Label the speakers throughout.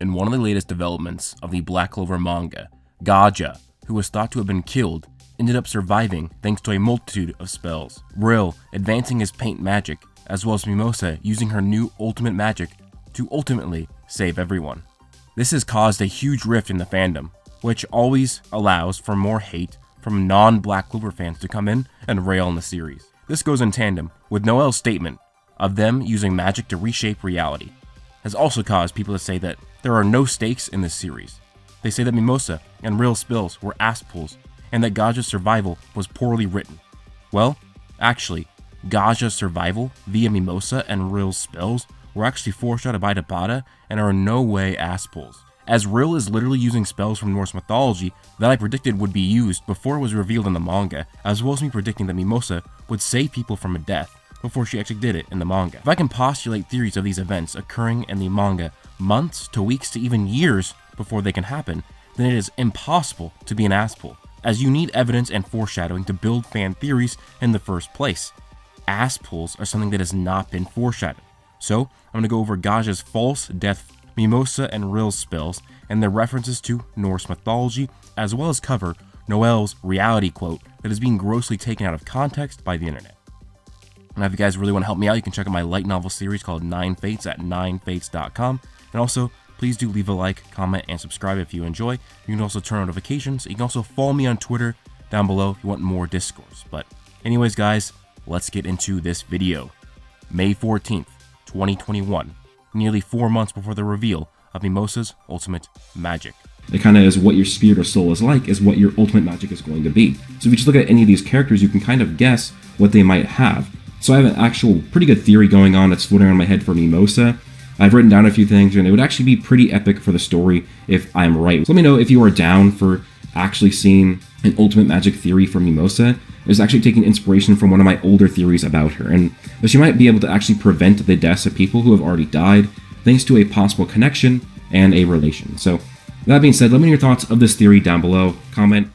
Speaker 1: In one of the latest developments of the Black Clover manga, Gaja, who was thought to have been killed, ended up surviving thanks to a multitude of spells. Rill advancing his paint magic, as well as Mimosa using her new ultimate magic to ultimately save everyone. This has caused a huge rift in the fandom, which always allows for more hate from non-Black Clover fans to come in and rail on the series. This goes in tandem with Noelle's statement of them using magic to reshape reality, has also caused people to say that there are no stakes in this series. They say that Mimosa and Rill's spells were Asspulls, and that Gaja's survival was poorly written. Well, actually, Gaja's survival via Mimosa and Rill's spells were actually foreshadowed by Tabata and are in no way Asspulls, as Rill is literally using spells from Norse mythology that I predicted would be used before it was revealed in the manga, as well as me predicting that Mimosa would save people from a death before she actually did it in the manga. If I can postulate theories of these events occurring in the manga months to weeks to even years before they can happen, then it is impossible to be an Asspull, as you need evidence and foreshadowing to build fan theories in the first place. Asspulls are something that has not been foreshadowed. So, I'm going to go over Gaja's false death, Mimosa and Rill's spells, and their references to Norse mythology, as well as cover Noelle's reality quote that is being grossly taken out of context by the internet. Now, if you guys really want to help me out, you can check out my light novel series called 9 Fates at 9fates.com. And also, please do leave a like, comment, and subscribe if you enjoy. You can also turn on notifications. You can also follow me on Twitter down below if you want more discourse. But anyways, guys, let's get into this video. May 14th, 2021, nearly 4 months before the reveal of Mimosa's ultimate magic.
Speaker 2: It kind of is what your spirit or soul is like, is what your ultimate magic is going to be. So if you just look at any of these characters, you can kind of guess what they might have. So I have an actual pretty good theory going on that's floating around my head for Mimosa. I've written down a few things, and it would actually be pretty epic for the story if I'm right. So let me know if you are down for actually seeing an ultimate magic theory for Mimosa. It's actually taking inspiration from one of my older theories about her, and that she might be able to actually prevent the deaths of people who have already died, thanks to a possible connection and a relation. So that being said, let me know your thoughts of this theory down below. Comment.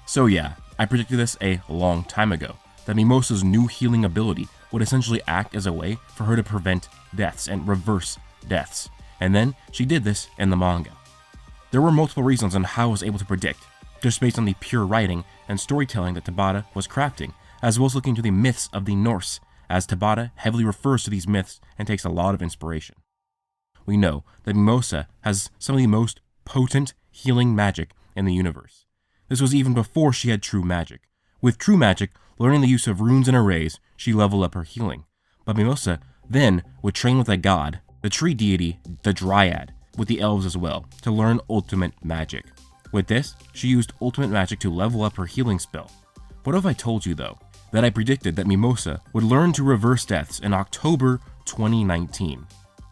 Speaker 1: So yeah, I predicted this a long time ago, that Mimosa's new healing ability would essentially act as a way for her to prevent deaths and reverse deaths. And then she did this in the manga. There were multiple reasons on how I was able to predict, just based on the pure writing and storytelling that Tabata was crafting, as well as looking to the myths of the Norse, as Tabata heavily refers to these myths and takes a lot of inspiration. We know that Mimosa has some of the most potent healing magic in the universe. This was even before she had true magic. With true magic, learning the use of runes and arrays, she leveled up her healing. But Mimosa then would train with a god, the tree deity, the Dryad, with the elves as well, to learn ultimate magic. With this, she used ultimate magic to level up her healing spell. What if I told you, though, that I predicted that Mimosa would learn to reverse deaths in October 2019,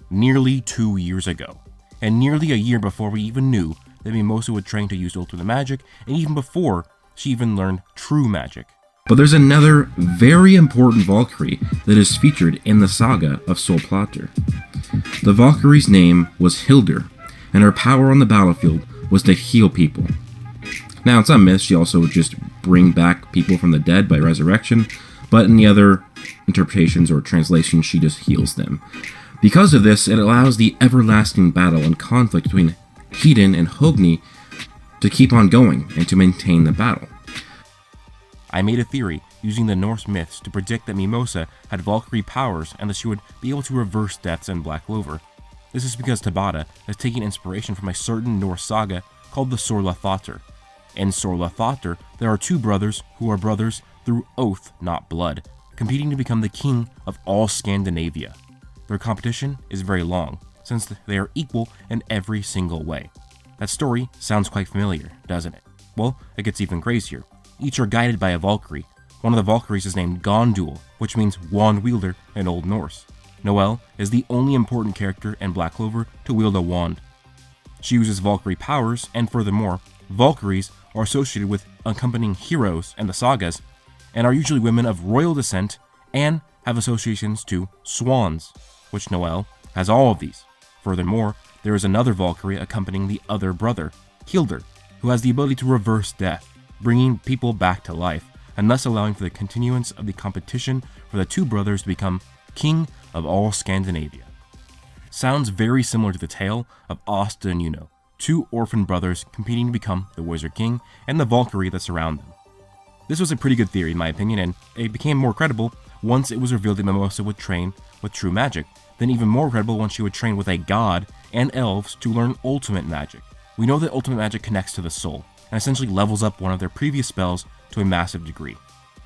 Speaker 1: nearly 2 years ago, and nearly a year before we even knew that Mimosa would train to use ultimate magic, and even before she even learned true magic.
Speaker 2: But there's another very important Valkyrie that is featured in the saga of Solplater. The Valkyrie's name was Hildur, and her power on the battlefield was to heal people. Now, in some myths, she also would just bring back people from the dead by resurrection, but in the other interpretations or translations, she just heals them. Because of this, it allows the everlasting battle and conflict between Hedin and Hogni to keep on going and to maintain the battle.
Speaker 1: I made a theory using the Norse myths to predict that Mimosa had Valkyrie powers and that she would be able to reverse deaths in Black Clover. This is because Tabata is taking inspiration from a certain Norse saga called the Sorlathatur. In Sorlathatur, there are two brothers who are brothers through oath, not blood, competing to become the king of all Scandinavia. Their competition is very long, since they are equal in every single way. That story sounds quite familiar, doesn't it? Well, it gets even crazier. Each are guided by a Valkyrie. One of the Valkyries is named Gondul, which means wand wielder in Old Norse. Noelle is the only important character in Black Clover to wield a wand. She uses Valkyrie powers, and furthermore, Valkyries are associated with accompanying heroes in the sagas, and are usually women of royal descent, and have associations to swans, which Noelle has all of these. Furthermore, there is another Valkyrie accompanying the other brother, Hildur, who has the ability to reverse death, bringing people back to life, and thus allowing for the continuance of the competition for the two brothers to become king of all Scandinavia. sounds very similar to the tale of Asta and Juno, two orphan brothers competing to become the Wizard King and the Valkyrie that surround them. This was a pretty good theory in my opinion, and it became more credible once it was revealed that Mimosa would train with true magic, then even more credible when she would train with a god and elves to learn ultimate magic. We know that ultimate magic connects to the soul, and essentially levels up one of their previous spells to a massive degree.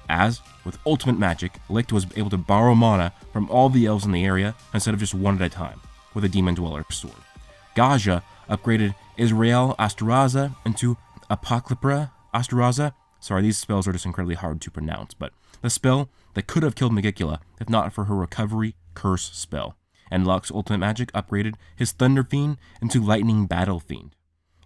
Speaker 1: As, with ultimate magic, Licht was able to borrow mana from all the elves in the area instead of just one at a time, with a Demon Dweller sword. Gaja upgraded Israel Asteraza into Apocalypra Asteraza. Sorry, these spells are just incredibly hard to pronounce, but the spell that could have killed Megicula if not for her recovery curse spell. And Lux's ultimate magic upgraded his Thunder Fiend into Lightning Battle Fiend.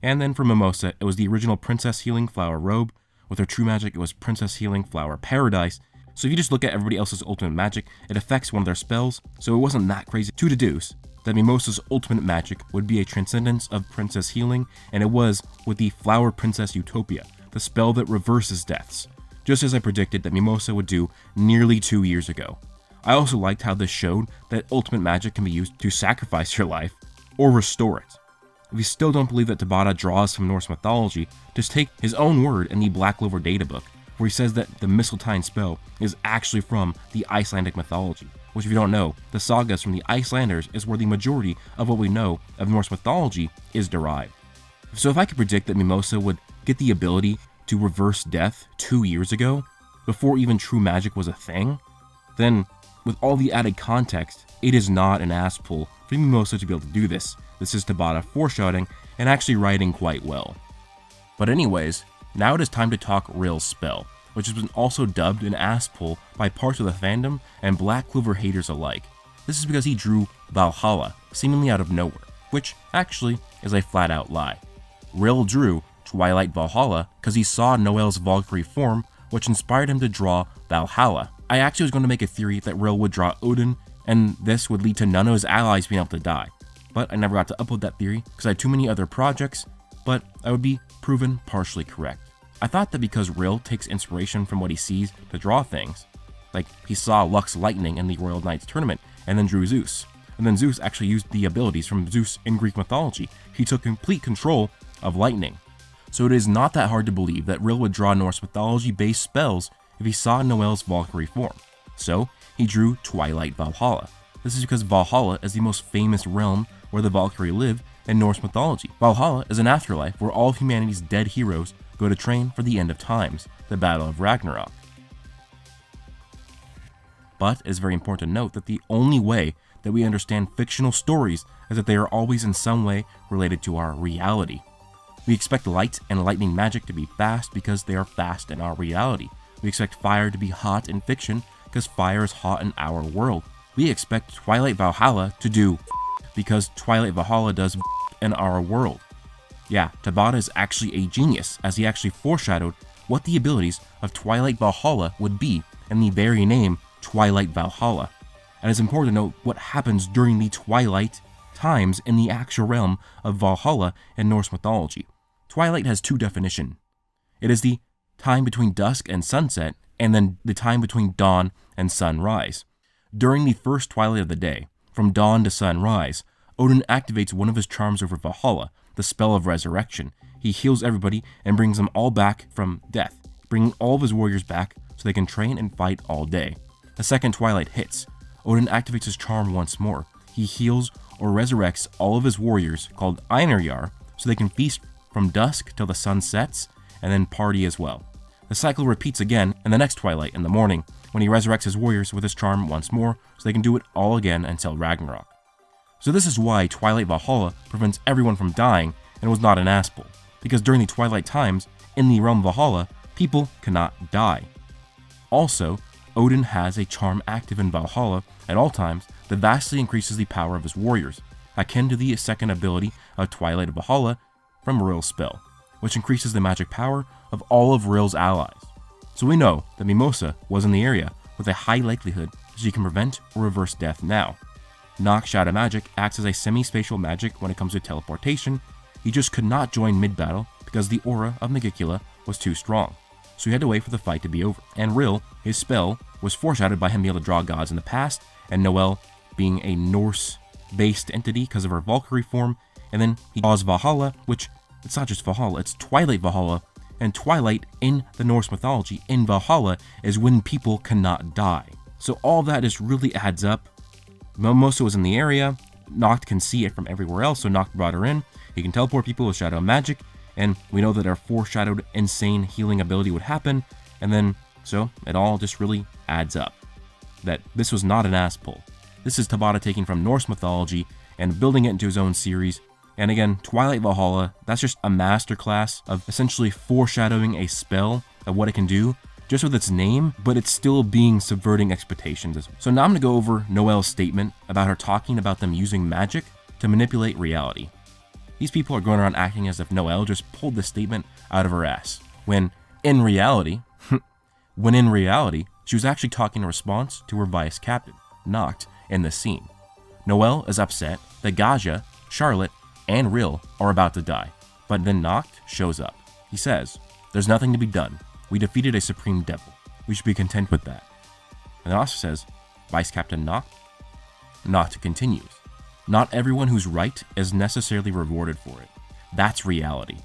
Speaker 1: And then for Mimosa, it was the original Princess Healing Flower robe. With her true magic, it was Princess Healing Flower Paradise. So if you just look at everybody else's ultimate magic, it affects one of their spells, so it wasn't that crazy to deduce that Mimosa's ultimate magic would be a transcendence of Princess Healing, and it was with the Flower Princess Utopia, the spell that reverses deaths, just as I predicted that Mimosa would do nearly 2 years ago. I also liked how this showed that ultimate magic can be used to sacrifice your life, or restore it. If you still don't believe that Tabata draws from Norse mythology, just take his own word in the Black Clover databook, where he says that the Mistletoe spell is actually from the Icelandic mythology, which if you don't know, the sagas from the Icelanders is where the majority of what we know of Norse mythology is derived. So if I could predict that Mimosa would get the ability to reverse death 2 years ago, before even true magic was a thing, then with all the added context, it is not an Asspull for Mimosa to be able to do this. This is Tabata foreshadowing and actually writing quite well. But anyways, now it is time to talk Rill's spell, which has been also dubbed an Asspull by parts of the fandom and Black Clover haters alike. This is because he drew Valhalla, seemingly out of nowhere, which actually is a flat out lie. Rill drew Twilight Valhalla because he saw Noelle's Valkyrie form, which inspired him to draw Valhalla. I actually was going to make a theory that Rill would draw Odin, and this would lead to none of his allies being able to die. But I never got to upload that theory because I had too many other projects, but I would be proven partially correct. I thought that because Rill takes inspiration from what he sees to draw things, like he saw Lux Lightning in the Royal Knights tournament and then drew Zeus, and then Zeus actually used the abilities from Zeus in Greek mythology. He took complete control of lightning. So it is not that hard to believe that Rill would draw Norse mythology-based spells if he saw Noelle's Valkyrie form. So he drew Twilight Valhalla. This is because Valhalla is the most famous realm where the Valkyrie live in Norse mythology. Valhalla is an afterlife where all of humanity's dead heroes go to train for the end of times, the Battle of Ragnarok. But it is very important to note that the only way that we understand fictional stories is that they are always in some way related to our reality. We expect light and lightning magic to be fast because they are fast in our reality. We expect fire to be hot in fiction because fire is hot in our world. We expect Twilight Valhalla to do because Twilight Valhalla does in our world. Yeah, Tabata is actually a genius, as he actually foreshadowed what the abilities of Twilight Valhalla would be in the very name Twilight Valhalla. And it's important to note what happens during the Twilight times in the actual realm of Valhalla in Norse mythology. Twilight has two definitions. It is the time between dusk and sunset, and then the time between dawn and sunrise. During the first twilight of the day, from dawn to sunrise, Odin activates one of his charms over Valhalla, the spell of resurrection. He heals everybody and brings them all back from death, bringing all of his warriors back so they can train and fight all day. The second twilight hits. Odin activates his charm once more. He heals or resurrects all of his warriors, called Einarjar, so they can feast from dusk till the sun sets, and then party as well. The cycle repeats again in the next twilight in the morning, when he resurrects his warriors with his charm once more, so they can do it all again until Ragnarok. So this is why Twilight Valhalla prevents everyone from dying and was not an Asspull, because during the twilight times, in the realm of Valhalla, people cannot die. Also, Odin has a charm active in Valhalla at all times that vastly increases the power of his warriors, akin to the second ability of Twilight of Valhalla from Rill's spell, which increases the magic power of all of Rill's allies. So we know that Mimosa was in the area with a high likelihood that she can prevent or reverse death now. Nox Shadow Magic acts as a semi-spatial magic when it comes to teleportation. He just could not join mid-battle because the aura of Megicula was too strong, so he had to wait for the fight to be over. And Rill, his spell, was foreshadowed by him being able to draw gods in the past, and Noelle being a Norse based entity because of her Valkyrie form, and then he draws Valhalla, which it's not just Valhalla, it's Twilight Valhalla, and Twilight in the Norse mythology, in Valhalla, is when people cannot die. So all that just really adds up. Mimosa was in the area, Noct can see it from everywhere else, so Noct brought her in. He can teleport people with shadow magic, and we know that our foreshadowed insane healing ability would happen, and then, so it all just really adds up. That this was not an Asspull. This is Tabata taking from Norse mythology and building it into his own series. And again, Twilight Valhalla, that's just a masterclass of essentially foreshadowing a spell of what it can do, just with its name, but it's still being subverting expectations. So now I'm going to go over Noelle's statement about her talking about them using magic to manipulate reality. These people are going around acting as if Noelle just pulled this statement out of her ass, when in reality, she was actually talking in response to her vice captain, Noct, in the scene. Noelle is upset that Gaja, Charlotte, and Rill are about to die, but then Noct shows up. He says, "There's nothing to be done. We defeated a supreme devil. We should be content with that." And then also says, "Vice Captain Noct?" Noct continues, "Not everyone who's right is necessarily rewarded for it. That's reality."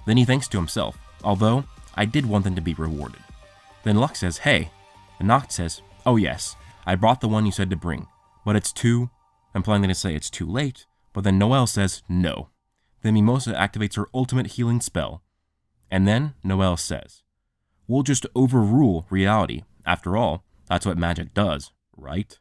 Speaker 1: Then he thinks to himself, "Although, I did want them to be rewarded." Then Lux says, "Hey," and Noct says, "Oh yes, I brought the one you said to bring, but it's too," implying that to say it's too late, but then Noelle says no. Then Mimosa activates her ultimate healing spell, and then Noelle says, "We'll just overrule reality. After all, that's what magic does, right?"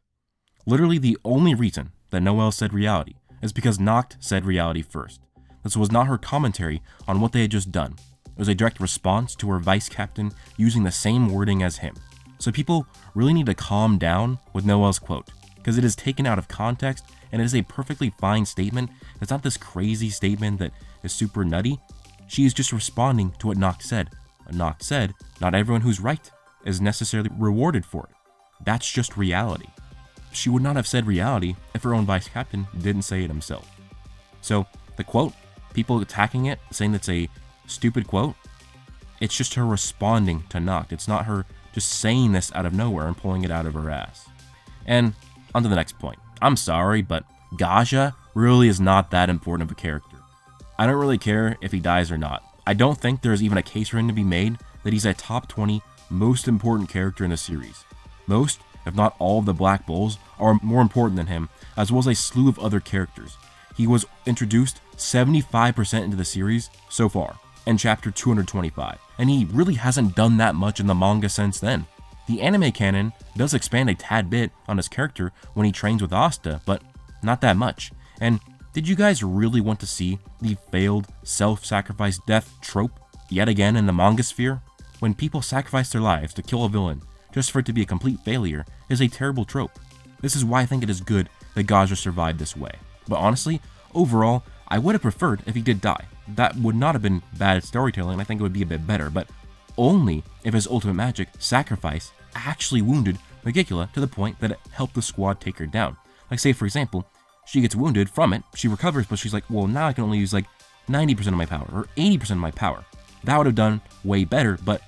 Speaker 1: Literally the only reason that Noelle said reality is because Noct said reality first. This was not her commentary on what they had just done. It was a direct response to her vice captain using the same wording as him. So people really need to calm down with Noelle's quote, because it is taken out of context and it is a perfectly fine statement. It's not this crazy statement that is super nutty. She is just responding to what Noct said. Noct said, "Not everyone who's right is necessarily rewarded for it. That's just reality." She would not have said reality if her own vice captain didn't say it himself. So the quote, people attacking it, saying that's a stupid quote, it's just her responding to Noct. It's not her just saying this out of nowhere and pulling it out of her ass. And on to the next point. I'm sorry, but Gaja really is not that important of a character. I don't really care if he dies or not. I don't think there's even a case for him to be made that he's a top 20 most important character in the series. Most, if not all of the Black Bulls, are more important than him, as well as a slew of other characters. He was introduced 75% into the series so far, in chapter 225, and he really hasn't done that much in the manga since then. The anime canon does expand a tad bit on his character when he trains with Asta, but not that much. And did you guys really want to see the failed self-sacrifice death trope yet again in the manga sphere? When people sacrifice their lives to kill a villain just for it to be a complete failure is a terrible trope. This is why I think it is good that Gaja survived this way. But honestly, overall, I would have preferred if he did die. That would not have been bad storytelling, I think it would be a bit better, but only if his ultimate magic, sacrifice, actually wounded Megicula to the point that it helped the squad take her down. Like say for example, she gets wounded from it, she recovers, but she's like, well now I can only use like 90% of my power, or 80% of my power. That would have done way better, but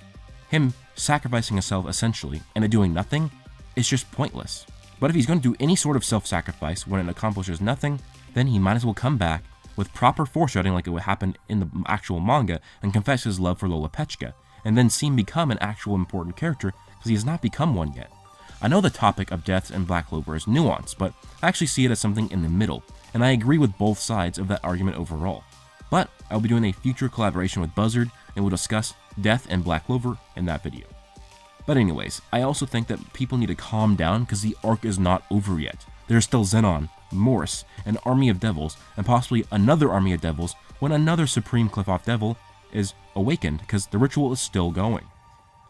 Speaker 1: him sacrificing himself essentially and it doing nothing is just pointless. But if he's going to do any sort of self-sacrifice when it accomplishes nothing, then he might as well come back with proper foreshadowing like it would happen in the actual manga and confess his love for Lolopechka, and then see him become an actual important character because he has not become one yet. I know the topic of deaths in Black Clover is nuanced, but I actually see it as something in the middle, and I agree with both sides of that argument overall. But I'll be doing a future collaboration with Buzzard, and we'll discuss death in Black Clover in that video. But anyways, I also think that people need to calm down because the arc is not over yet. There's still Zenon, Morse, an army of devils, and possibly another army of devils when another Supreme Cliff-Off Devil is awakened because the ritual is still going.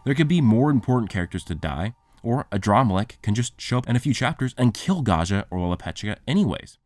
Speaker 1: There could be more important characters to die, or a Dramalek can just show up in a few chapters and kill Gaja or Lolopechka anyways.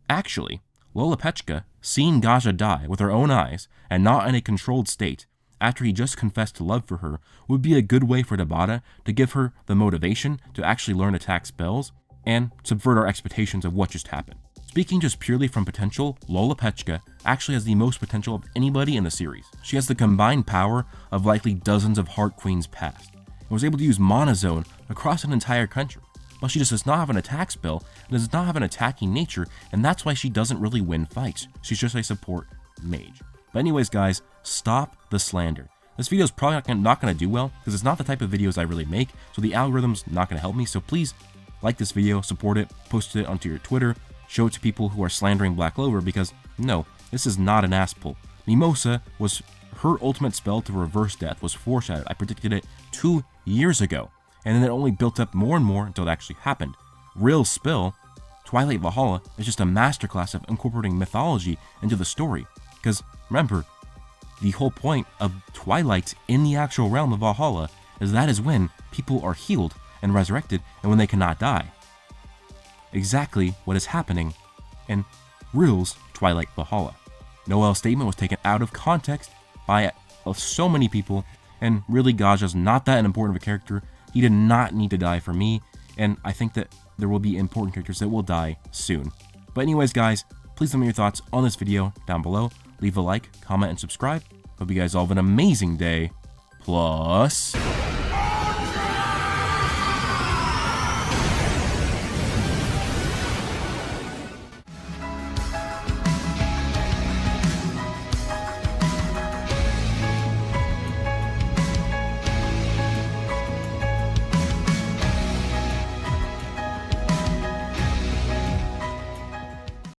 Speaker 1: Actually, Lolopechka, seeing Gaja die with her own eyes and not in a controlled state after he just confessed love for her would be a good way for Tabata to give her the motivation to actually learn attack spells and subvert our expectations of what just happened. Speaking just purely from potential, Lolopechka actually has the most potential of anybody in the series. She has the combined power of likely dozens of Heart Queens past, and was able to use Mana Zone across an entire country. Well, she just does not have an attack spell, and does not have an attacking nature, and that's why she doesn't really win fights. She's just a support mage. But anyways, guys, stop the slander. This video is probably not going to do well, because it's not the type of videos I really make, so the algorithm's not going to help me, so please like this video, support it, post it onto your Twitter, show it to people who are slandering Black Clover, because no, this is not an Asspull. Mimosa was, her ultimate spell to reverse death was foreshadowed. I predicted it 2 years ago, and then it only built up more and more until it actually happened. Rill's spell, Twilight Valhalla, is just a masterclass of incorporating mythology into the story, because remember, the whole point of Twilight in the actual realm of Valhalla is that is when people are healed and resurrected, and when they cannot die. Exactly what is happening in Rill's Twilight Valhalla. Noelle's statement was taken out of context by so many people, and really Gaja's not that important of a character. He did not need to die for me, and I think that there will be important characters that will die soon. But anyways, guys, please let me know your thoughts on this video down below. Leave a like, comment, and subscribe. Hope you guys all have an amazing day. Plus...